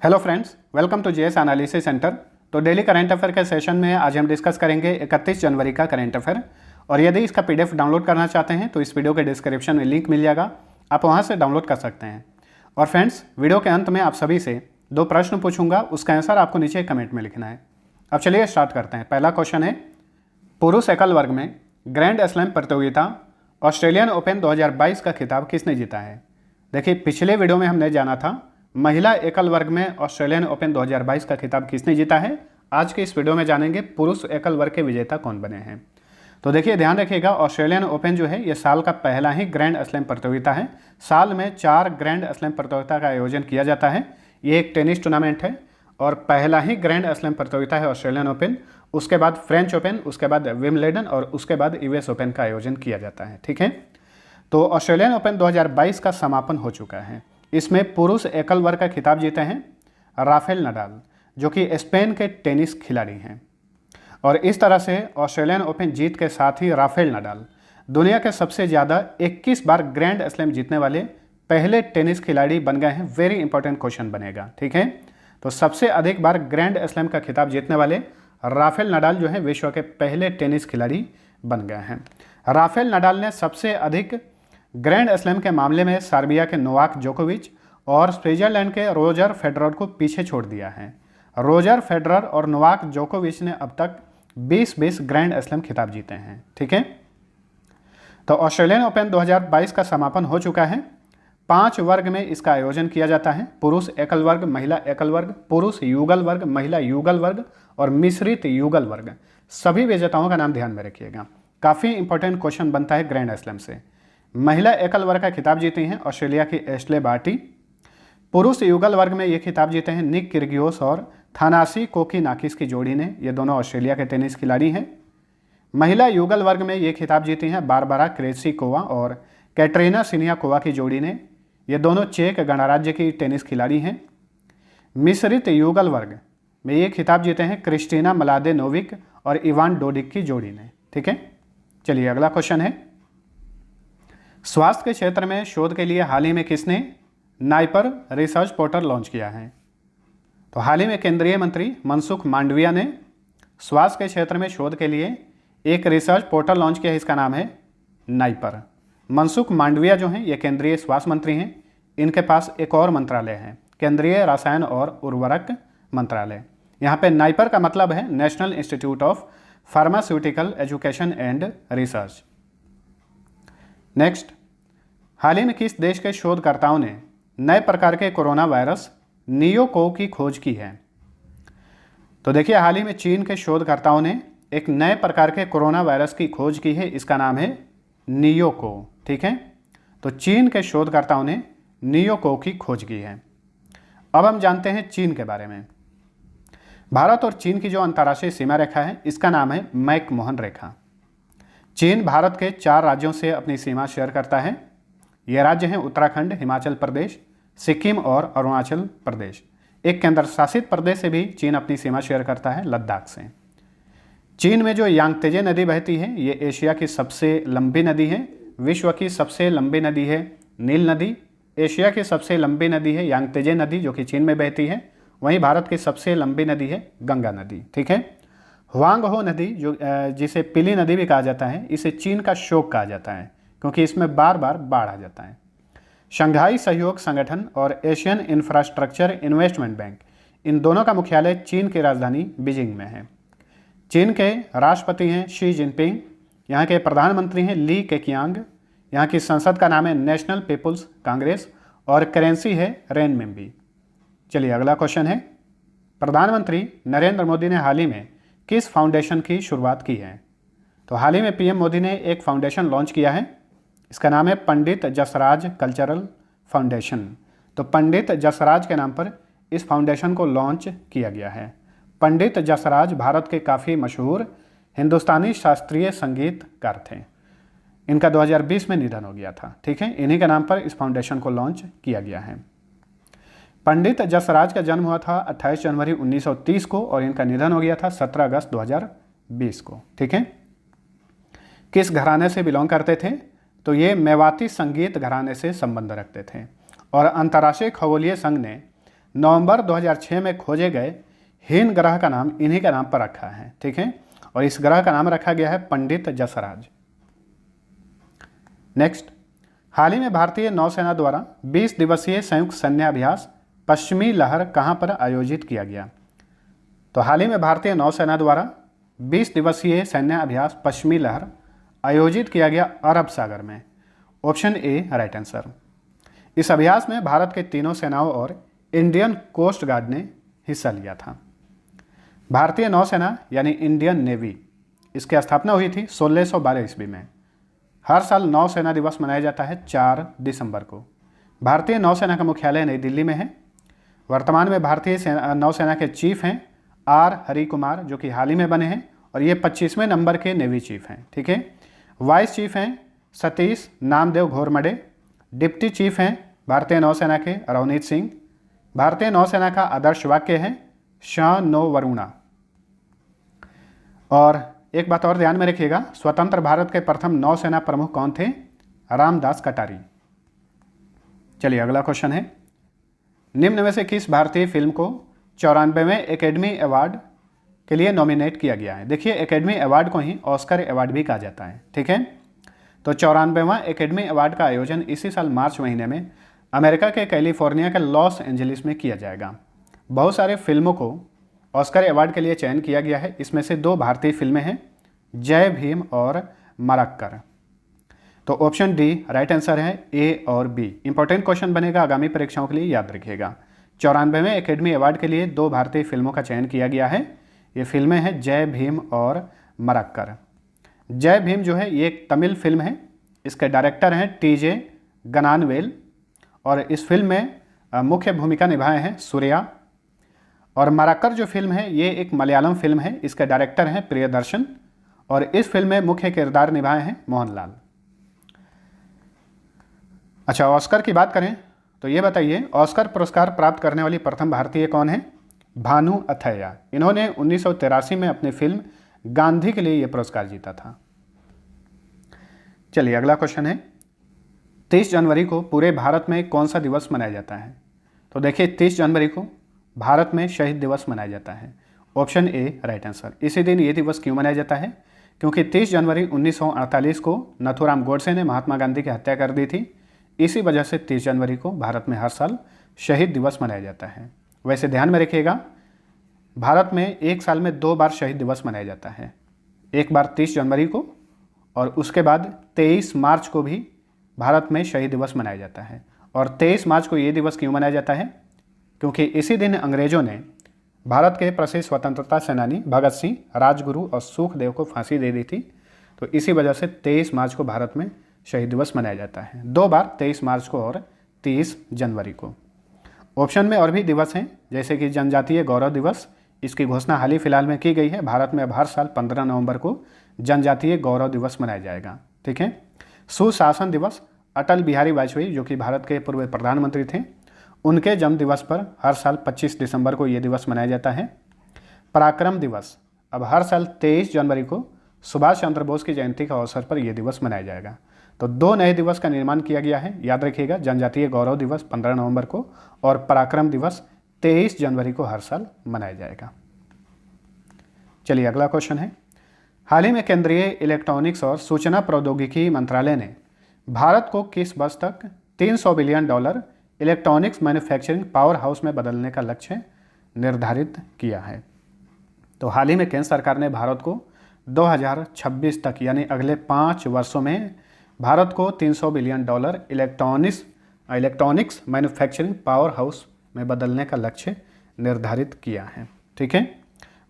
Hello friends, welcome to JS analysis centre. तो daily current affair के session में आज हम डिस्कस करेंगे 31 जनवरी का करंट अफेयर। और यदि इसका पीडीएफ डाउनलोड करना चाहते हैं तो इस वीडियो के डिस्क्रिप्शन में लिंक मिल जाएगा, आप वहां से डाउनलोड कर सकते हैं। और फ्रेंड्स, वीडियो के अंत में आप सभी से 2 प्रश्न पूछूंगा, उसका आंसर आपको नीचे कमेंट में लिखना है। अब चलिए स्टार्ट करते हैं। पहला क्वेश्चन है, पुरुष एकल वर्ग में ग्रैंड स्लैम प्रतियोगिता ऑस्ट्रेलियन ओपन 2022 का खिताब किसने जीता है? देखिए, पिछले वीडियो में हमने जाना था महिला एकल वर्ग में ऑस्ट्रेलियन ओपन 2022 का खिताब किसने जीता है। आज के इस वीडियो में जानेंगे पुरुष एकल वर्ग के विजेता कौन बने हैं। तो देखिए, ध्यान रखिएगा, ऑस्ट्रेलियन ओपन जो है ये साल का पहला ही ग्रैंड स्लैम प्रतियोगिता है। साल में 4 ग्रैंड स्लैम प्रतियोगिता का आयोजन किया जाता है। ये एक टेनिस टूर्नामेंट है और पहला ही ग्रैंड स्लैम प्रतियोगिता है ऑस्ट्रेलियन ओपन। उसके बाद फ्रेंच ओपन, उसके बाद विंबलडन और उसके बाद यूएस ओपन का आयोजन किया जाता है। ठीक है, तो ऑस्ट्रेलियन ओपन 2022 का समापन हो चुका है। इसमें पुरुष एकल वर्ग का खिताब जीते हैं राफेल नडाल, जो कि स्पेन के टेनिस खिलाड़ी हैं। और इस तरह से ऑस्ट्रेलियन ओपन जीत के साथ ही राफेल नडाल दुनिया के सबसे ज़्यादा 21 बार ग्रैंड स्लैम जीतने वाले पहले टेनिस खिलाड़ी बन गए हैं। वेरी इंपॉर्टेंट क्वेश्चन बनेगा। ठीक है, तो सबसे अधिक बार ग्रैंड स्लैम का खिताब जीतने वाले राफेल नडाल जो है विश्व के पहले टेनिस खिलाड़ी बन गए हैं। राफेल नडाल ने सबसे अधिक ग्रैंड स्लैम के मामले में सर्बिया के नोवाक जोकोविच और स्विट्जरलैंड के रोजर फेडरर को पीछे छोड़ दिया है। रोजर फेडरर और नोवाक जोकोविच ने अब तक 20 ग्रैंड स्लैम खिताब जीते हैं। ठीक है, तो ऑस्ट्रेलियन ओपन 2022 का समापन हो चुका है। 5 वर्ग में इसका आयोजन किया जाता है: पुरुष एकल वर्ग, महिला एकल वर्ग, पुरुष युगल वर्ग, महिला युगल वर्ग और मिश्रित युगल वर्ग। सभी विजेताओं का नाम ध्यान में रखिएगा, काफ़ी इंपॉर्टेंट क्वेश्चन बनता है ग्रैंड स्लैम से। महिला एकल वर्ग का खिताब जीती हैं ऑस्ट्रेलिया की एश्ले बार्टी। पुरुष युगल वर्ग में ये खिताब जीते हैं निक किर्गियोस और थानासी कोकीनाकिस की जोड़ी ने। ये दोनों ऑस्ट्रेलिया के टेनिस खिलाड़ी हैं। महिला युगल वर्ग में ये खिताब जीती हैं बारबारा क्रेसिकोवा और कैटरीना सिनियाकोवा की जोड़ी ने। ये दोनों चेक गणराज्य की टेनिस खिलाड़ी हैं। मिश्रित युगल वर्ग में ये खिताब जीते हैं क्रिस्टीना मलादेनोविक और इवान डोडिक की जोड़ी ने। ठीक है, चलिए अगला क्वेश्चन है, स्वास्थ्य के क्षेत्र में शोध के लिए हाल ही में किसने नाइपर रिसर्च पोर्टल लॉन्च किया है? तो हाल ही में केंद्रीय मंत्री मनसुख मांडविया ने स्वास्थ्य के क्षेत्र में शोध के लिए एक रिसर्च पोर्टल लॉन्च किया है। इसका नाम है नाइपर। मनसुख मांडविया जो हैं ये केंद्रीय स्वास्थ्य मंत्री हैं। इनके पास एक और मंत्रालय है, केंद्रीय रसायन और उर्वरक मंत्रालय। यहाँ पे नाइपर का मतलब है National Institute of Pharmaceutical Education and Research. Next, हाल ही में किस देश के शोधकर्ताओं ने नए प्रकार के कोरोना वायरस नियोको की खोज की है? तो देखिए, हाल ही में चीन के शोधकर्ताओं ने एक नए प्रकार के कोरोना वायरस की खोज की है। इसका नाम है नियोको। ठीक है, तो चीन के शोधकर्ताओं ने नियोको की खोज की है। अब हम जानते हैं चीन के बारे में। भारत और चीन की जो अंतर्राष्ट्रीय सीमा रेखा है इसका नाम है मैकमोहन रेखा। चीन भारत के 4 राज्यों से अपनी सीमा शेयर करता है। ये राज्य हैं उत्तराखंड, हिमाचल प्रदेश, सिक्किम और अरुणाचल प्रदेश। एक केंद्र शासित प्रदेश से भी चीन अपनी सीमा शेयर करता है, लद्दाख से। चीन में जो यांगत्जे नदी बहती है ये एशिया की सबसे लंबी नदी है। विश्व की सबसे लंबी नदी है नील नदी। एशिया की सबसे लंबी नदी है यांगत्जे नदी जो कि चीन में बहती है। वहीं भारत की सबसे लंबी नदी है गंगा नदी। ठीक है, हुआंगहो नदी जो जिसे पीली नदी भी कहा जाता है, इसे चीन का शोक कहा जाता है क्योंकि इसमें बार बार बाढ़ आ जाता है। शंघाई सहयोग संगठन और एशियन इंफ्रास्ट्रक्चर इन्वेस्टमेंट बैंक, इन दोनों का मुख्यालय चीन की राजधानी बीजिंग में है। चीन के राष्ट्रपति हैं शी जिनपिंग। यहाँ के प्रधानमंत्री हैं ली केकियांग। यहाँ की संसद का नाम है नेशनल पीपुल्स कांग्रेस और करेंसी है रेनमिनबी। चलिए अगला क्वेश्चन है, प्रधानमंत्री नरेंद्र मोदी ने हाल ही में किस फाउंडेशन की शुरुआत की है? तो हाल ही में पीएम मोदी ने एक फाउंडेशन लॉन्च किया है। इसका नाम है पंडित जसराज कल्चरल फाउंडेशन। तो पंडित जसराज के नाम पर इस फाउंडेशन को लॉन्च किया गया है। पंडित जसराज भारत के काफ़ी मशहूर हिंदुस्तानी शास्त्रीय संगीतकार थे। इनका 2020 में निधन हो गया था। ठीक है, इन्हीं के नाम पर इस फाउंडेशन को लॉन्च किया गया है। पंडित जसराज का जन्म हुआ था 28 जनवरी 1930 को और इनका निधन हो गया था 17 अगस्त 2020 को। ठीक है, किस घराने से बिलोंग करते थे? तो ये मेवाती संगीत घराने से संबंध रखते थे और अंतर्राष्ट्रीय खगोलीय संघ ने नवंबर 2006 में खोजे गए हीन ग्रह का नाम इन्हीं के नाम पर रखा है, ठीक है। और इस ग्रह का नाम रखा गया है पंडित जसराज। नेक्स्ट, हाल ही में भारतीय नौसेना द्वारा 20 दिवसीय संयुक्त सैन्य अभ्यास पश्चिमी लहर कहां पर आयोजित किया गया? तो हाल ही में भारतीय नौसेना द्वारा 20 दिवसीय सैन्य अभ्यास पश्चिमी लहर आयोजित किया गया अरब सागर में। Option A right answer. इस अभ्यास में भारत के तीनों सेनाओं और इंडियन कोस्ट गार्ड ने हिस्सा लिया था। भारतीय नौसेना यानी इंडियन नेवी, इसकी स्थापना हुई थी 1612 ईस्वी में। हर साल नौसेना दिवस मनाया जाता है 4 दिसंबर को। भारतीय नौसेना का मुख्यालय नई दिल्ली में है। वर्तमान में भारतीय नौसेना के चीफ हैं आर हरि कुमार, जो कि हाल ही में बने हैं, और ये 25वें नंबर के नेवी चीफ हैं, ठीक है। वाइस चीफ हैं सतीश नामदेव घोरमडे। डिप्टी चीफ हैं भारतीय नौसेना के रवनीत सिंह। भारतीय नौसेना का आदर्श वाक्य है श नो वरुणा। और एक बात और ध्यान में रखिएगा, स्वतंत्र भारत के प्रथम नौसेना प्रमुख कौन थे? रामदास कटारी। चलिए अगला क्वेश्चन है, निम्न में से किस भारतीय फिल्म को 94वें एकेडमी अवार्ड के लिए नॉमिनेट किया गया है? देखिए, एकेडमी अवार्ड को ही ऑस्कर अवार्ड भी कहा जाता है, ठीक है। तो 94वां एकेडमी अवार्ड का आयोजन इसी साल मार्च महीने में अमेरिका के कैलिफोर्निया के लॉस एंजलिस में किया जाएगा। बहुत सारे फिल्मों को ऑस्कर अवार्ड के लिए चयन किया गया है। इसमें से 2 भारतीय फिल्में हैं, जय भीम और मरक्कर। तो ऑप्शन डी राइट आंसर है, ए और बी। इंपॉर्टेंट क्वेश्चन बनेगा आगामी परीक्षाओं के लिए, याद रखिएगा। 94वें एकेडमी अवार्ड के लिए 2 भारतीय फिल्मों का चयन किया गया है। ये फिल्में हैं जय भीम और मरक्कर। जय भीम जो है ये एक तमिल फिल्म है। इसके डायरेक्टर हैं टीजे गनानवेल, और इस फिल्म में मुख्य भूमिका निभाए हैं सूर्या। और मरक्कर जो फिल्म है ये एक मलयालम फिल्म है। इसके डायरेक्टर हैं प्रियदर्शन, और इस फिल्म में मुख्य किरदार निभाए हैं मोहनलाल। अच्छा, ऑस्कर की बात करें तो ये बताइए, ऑस्कर पुरस्कार प्राप्त करने वाली प्रथम भारतीय कौन है? भानु अथैया। इन्होंने 1983 में अपनी फिल्म गांधी के लिए यह पुरस्कार जीता था। चलिए अगला क्वेश्चन है, 30 जनवरी को पूरे भारत में कौन सा दिवस मनाया जाता है? तो देखिए, 30 जनवरी को भारत में शहीद दिवस मनाया जाता है। Option A right answer. इसी दिन ये दिवस क्यों मनाया जाता है? क्योंकि 30 जनवरी 1948 को नथुराम गोडसे ने महात्मा गांधी की हत्या कर दी थी। इसी वजह से 30 जनवरी को भारत में हर साल शहीद दिवस मनाया जाता है। वैसे ध्यान में रखिएगा, भारत में एक साल में 2 बार शहीद दिवस मनाया जाता है। एक बार 30 जनवरी को, और उसके बाद 23 मार्च को भी भारत में शहीद दिवस मनाया जाता है। और 23 मार्च को ये दिवस क्यों मनाया जाता है? क्योंकि इसी दिन अंग्रेजों ने भारत के प्रसिद्ध स्वतंत्रता सेनानी भगत सिंह, राजगुरु और सुखदेव को फांसी दे दी थी। तो इसी वजह से 23 मार्च को भारत में शहीद दिवस मनाया जाता है, 2 बार, 23 मार्च को और 30 जनवरी को। ऑप्शन में और भी दिवस हैं, जैसे कि जनजातीय गौरव दिवस। इसकी घोषणा हाल ही फिलहाल में की गई है। भारत में अब हर साल 15 नवंबर को जनजातीय गौरव दिवस मनाया जाएगा, ठीक है। सुशासन दिवस, अटल बिहारी वाजपेयी जो कि भारत के पूर्व प्रधानमंत्री थे, उनके जन्म दिवस पर हर साल 25 दिसंबर को ये दिवस मनाया जाता है। पराक्रम दिवस, अब हर साल 23 जनवरी को सुभाष चंद्र बोस की जयंती के अवसर पर यह दिवस मनाया जाएगा। तो 2 नए दिवस का निर्माण किया गया है, याद रखिएगा। जनजातीय गौरव दिवस 15 नवंबर को और पराक्रम दिवस 23 जनवरी को हर साल मनाया जाएगा। चलिए अगला क्वेश्चन है, हाल ही में केंद्रीय इलेक्ट्रॉनिक्स और सूचना प्रौद्योगिकी मंत्रालय ने भारत को किस वर्ष तक $300 billion electronics manufacturing power house में बदलने का लक्ष्य निर्धारित किया है? तो हाल ही में केंद्र सरकार ने भारत को 2026 तक यानी अगले 5 वर्षों में भारत को $300 billion electronics manufacturing power house में बदलने का लक्ष्य निर्धारित किया है, ठीक है।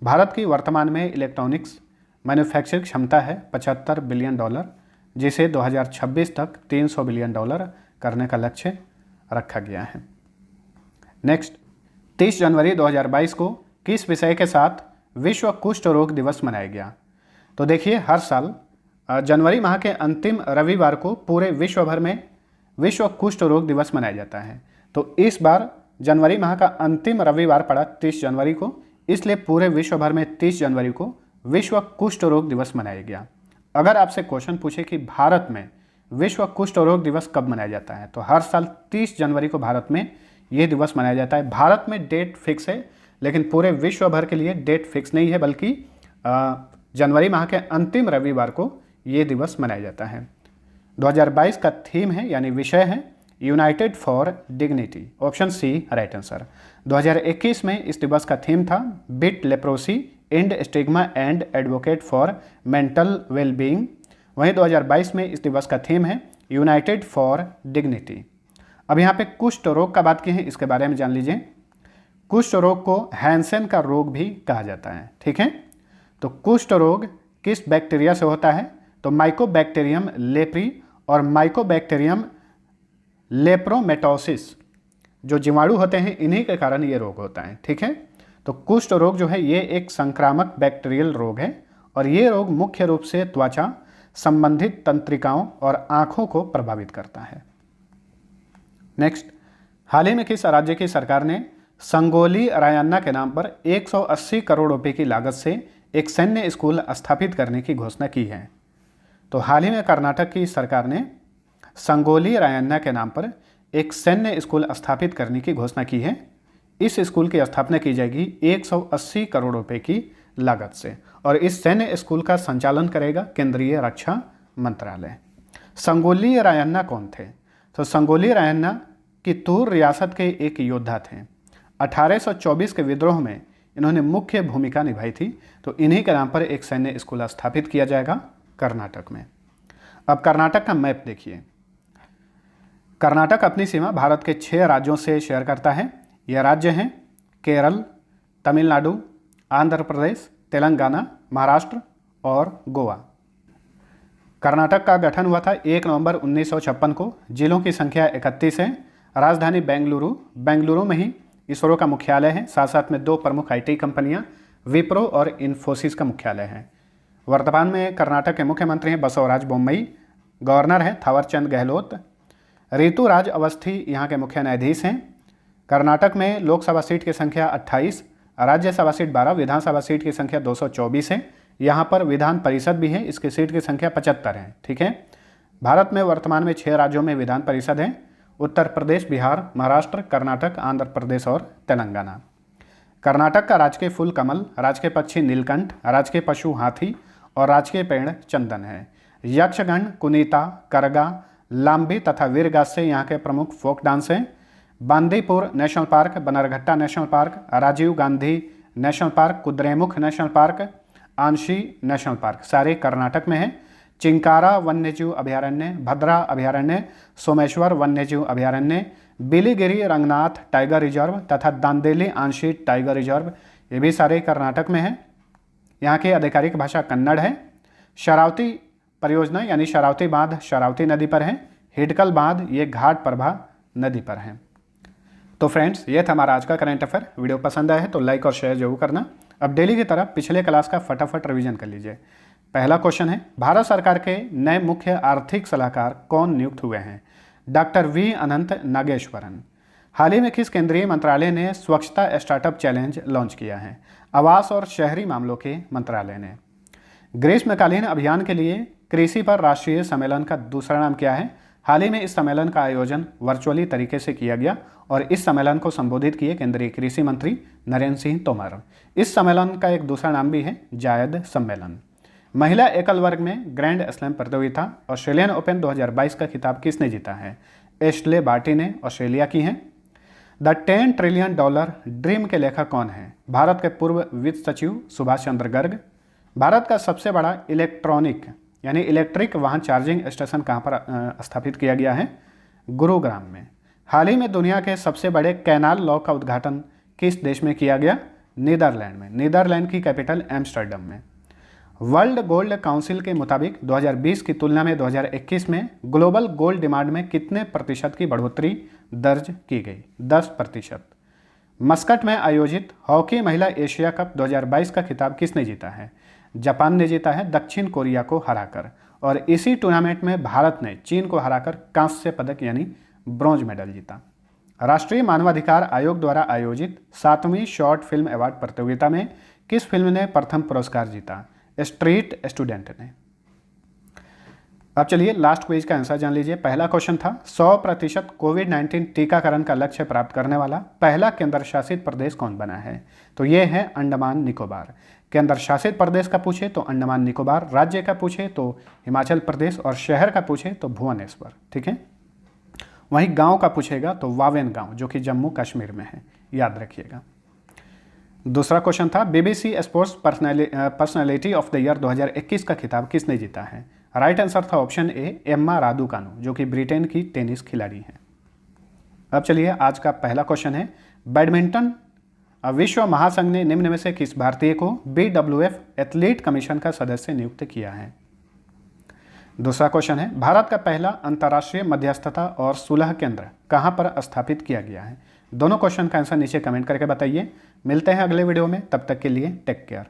भारत की वर्तमान में इलेक्ट्रॉनिक्स मैन्युफैक्चरिंग क्षमता है $75 बिलियन, जिसे 2026 तक $300 बिलियन करने का लक्ष्य रखा गया है। नेक्स्ट, 30 जनवरी 2022 को किस विषय के साथ विश्व कुष्ठ रोग दिवस मनाया गया? तो देखिए, हर साल जनवरी माह के अंतिम रविवार को पूरे विश्व भर में विश्व कुष्ठ रोग दिवस मनाया जाता है। तो इस बार जनवरी माह का अंतिम रविवार पड़ा 30 जनवरी को, इसलिए पूरे विश्व भर में 30 जनवरी को विश्व कुष्ठ रोग दिवस मनाया गया। अगर आपसे क्वेश्चन पूछे कि भारत में विश्व कुष्ठ रोग दिवस कब मनाया जाता है, तो हर साल 30 जनवरी को भारत में ये दिवस मनाया जाता है। भारत में डेट फिक्स है, लेकिन पूरे विश्व भर के लिए डेट फिक्स नहीं है, बल्कि जनवरी माह के अंतिम रविवार को ये दिवस मनाया जाता है। 2022 का थीम है यानी विषय है united for dignity, option C right answer. 2021 में इस दिवस का थीम था beat leprosy, and stigma and advocate for mental wellbeing. वहीं 2022 में इस दिवस का थीम है यूनाइटेड फॉर डिग्निटी। अब यहाँ पे कुष्ठ रोग का बात की है, इसके बारे में जान लीजिए। कुष्ठ रोग को हैंसेन का रोग भी कहा जाता है, ठीक है। तो कुष्ठ रोग किस बैक्टीरिया से होता है? तो माइकोबैक्टीरियम लेप्री और माइकोबैक्टीरियम लेप्रोमेटोसिस जो जीवाणु होते हैं, इन्हीं के कारण ये रोग होता है, ठीक है। तो कुष्ठ रोग जो है ये एक संक्रामक बैक्टीरियल रोग है और ये रोग मुख्य रूप से त्वचा संबंधित तंत्रिकाओं और आंखों को प्रभावित करता है। नेक्स्ट, हाल ही में किस राज्य की सरकार ने संगोली रायन्ना के नाम पर 180 करोड़ रुपए की लागत से एक सैन्य स्कूल स्थापित करने की घोषणा की है? तो हाल ही में कर्नाटक की सरकार ने संगोली रायन्ना के नाम पर एक सैन्य स्कूल स्थापित करने की घोषणा की है। इस स्कूल की स्थापना की जाएगी 180 करोड़ रुपए की लागत से और इस सैन्य स्कूल का संचालन करेगा केंद्रीय रक्षा मंत्रालय। संगोली रायन्ना कौन थे? तो संगोली रायन्ना कित्तूर रियासत के एक योद्धा थे। 1824 के विद्रोह में इन्होंने मुख्य भूमिका निभाई थी। तो इन्हीं के नाम पर एक सैन्य स्कूल स्थापित किया जाएगा कर्नाटक में। अब कर्नाटक का मैप देखिए। कर्नाटक अपनी सीमा भारत के 6 राज्यों से शेयर करता है। यह राज्य हैं केरल, तमिलनाडु, आंध्र प्रदेश, तेलंगाना, महाराष्ट्र और गोवा। कर्नाटक का गठन हुआ था 1 नवंबर 1956 को। जिलों की संख्या 31 है। राजधानी बेंगलुरु में ही इसरो का मुख्यालय है। साथ साथ में 2 प्रमुख IT कंपनियां विप्रो और इन्फोसिस का मुख्यालय है। वर्तमान में कर्नाटक के मुख्यमंत्री हैं बसवराज बोम्मई, गवर्नर हैं थावरचंद गहलोत। ऋतुराज अवस्थी यहाँ के मुख्य न्यायाधीश हैं। कर्नाटक में लोकसभा सीट की संख्या 28, राज्यसभा सीट 12, विधानसभा सीट की संख्या 224 है। यहाँ पर विधान परिषद भी है, इसकी सीट की संख्या 75 है, ठीक है। भारत में वर्तमान में 6 राज्यों में विधान परिषद है, उत्तर प्रदेश, बिहार, महाराष्ट्र, कर्नाटक, आंध्र प्रदेश और तेलंगाना। कर्नाटक का राजकीय फूल कमल, राजकीय पक्षी नीलकंठ, राजकीय पशु हाथी और राजकीय पेड़ चंदन है। यक्षगण, कुनीता, करगा, लाम्बी तथा वीरगासे यहाँ के प्रमुख फोक डांस हैं। Bandipur national park, Bannerghatta national park, Rajiv Gandhi national park, Kudremukh national park, Anshi national park सारे कर्नाटक में हैं। चिंकारा वन्यजीव अभयारण्य, भद्रा अभयारण्य, सोमेश्वर वन्यजीव अभयारण्य, बिलीगिरी रंगनाथ टाइगर रिजर्व तथा दांदेली आंशी टाइगर रिजर्व, ये भी सारे कर्नाटक में हैं। यहाँ की आधिकारिक भाषा कन्नड़ है। शरावती परियोजना यानी शरावती बांध शरावती नदी पर है। हिडकल बांध ये घाट प्रभा नदी पर है। तो फ्रेंड्स, ये था हमारा आज का करंट अफेयर। वीडियो पसंद आया है तो लाइक और शेयर जरूर करना। अब डेली की तरह पिछले क्लास का फटाफट रिवीजन कर लीजिए। पहला क्वेश्चन है, भारत सरकार के नए मुख्य आर्थिक सलाहकार कौन नियुक्त हुए हैं? डॉक्टर वी अनंत नागेश्वरन। हाल ही में किस केंद्रीय मंत्रालय ने स्वच्छता स्टार्टअप चैलेंज लॉन्च किया है? आवास और शहरी मामलों के मंत्रालय ने। ग्रीष्मकालीन अभियान के लिए कृषि पर राष्ट्रीय सम्मेलन का दूसरा नाम क्या है? हाल ही में इस सम्मेलन का आयोजन वर्चुअली तरीके से किया गया और इस सम्मेलन को संबोधित किए केंद्रीय कृषि मंत्री नरेंद्र सिंह तोमर। इस सम्मेलन का एक दूसरा नाम भी है जायद सम्मेलन। महिला एकल वर्ग में ग्रैंड स्लैम प्रतियोगिता ऑस्ट्रेलियन ओपन 2022 का खिताब किसने जीता है? एश्ले बार्टी ने ऑस्ट्रेलिया की है। द $10 ट्रिलियन ड्रीम के लेखक कौन है? भारत के पूर्व वित्त सचिव सुभाष चंद्र गर्ग। भारत का सबसे बड़ा इलेक्ट्रॉनिक यानी इलेक्ट्रिक वाहन चार्जिंग स्टेशन कहाँ पर स्थापित किया गया है? गुरुग्राम में। हाल ही में दुनिया के सबसे बड़े कैनाल लॉ का उद्घाटन किस देश में किया गया? नीदरलैंड में। नीदरलैंड की कैपिटल एम्स्टर्डम में। वर्ल्ड गोल्ड काउंसिल के मुताबिक 2020 की तुलना में 2021 में ग्लोबल गोल्ड डिमांड में कितने प्रतिशत की बढ़ोतरी दर्ज की गई? 10%। मस्कट में आयोजित हॉकी महिला एशिया कप 2022 का खिताब किसने जीता है? जापान ने जीता है दक्षिण कोरिया को हराकर। और इसी टूर्नामेंट में भारत ने चीन को हराकर कांस्य पदक यानी ब्रॉन्ज मेडल जीता। राष्ट्रीय मानवाधिकार आयोग द्वारा आयोजित 7वीं शॉर्ट फिल्म अवार्ड प्रतियोगिता में किस फिल्म ने प्रथम पुरस्कार जीता? स्ट्रीट स्टूडेंट ने। अब चलिए लास्ट क्विज का आंसर जान लीजिए। पहला क्वेश्चन था 100% कोविड-19 टीकाकरण का लक्ष्य प्राप्त करने वाला पहला केंद्र शासित प्रदेश कौन बना है? तो ये है अंडमान निकोबार। केंद्र शासित प्रदेश का पूछे तो अंडमान निकोबार, राज्य का पूछे तो हिमाचल प्रदेश और शहर का पूछे तो भुवनेश्वर। ठीक है, वहीं गांव का पूछेगा तो वावेन गांव जो कि जम्मू कश्मीर में है, याद रखिएगा। दूसरा क्वेश्चन था BBC sports personality of the year 2021 का खिताब किसने जीता है? राइट आंसर था ऑप्शन ए एम्मा रादुकानु जो कि ब्रिटेन की टेनिस खिलाड़ी हैं। अब चलिए आज का पहला क्वेश्चन है बैडमिंटन विश्व महासंघ ने निम्न में से किस भारतीय को BWF एथलीट कमीशन का सदस्य नियुक्त किया है? दूसरा क्वेश्चन है भारत का पहला अंतर्राष्ट्रीय मध्यस्थता और सुलह केंद्र कहां पर स्थापित किया गया है? दोनों क्वेश्चन का आंसर नीचे कमेंट करके बताइए। मिलते हैं अगले वीडियो में, तब तक के लिए टेक केयर।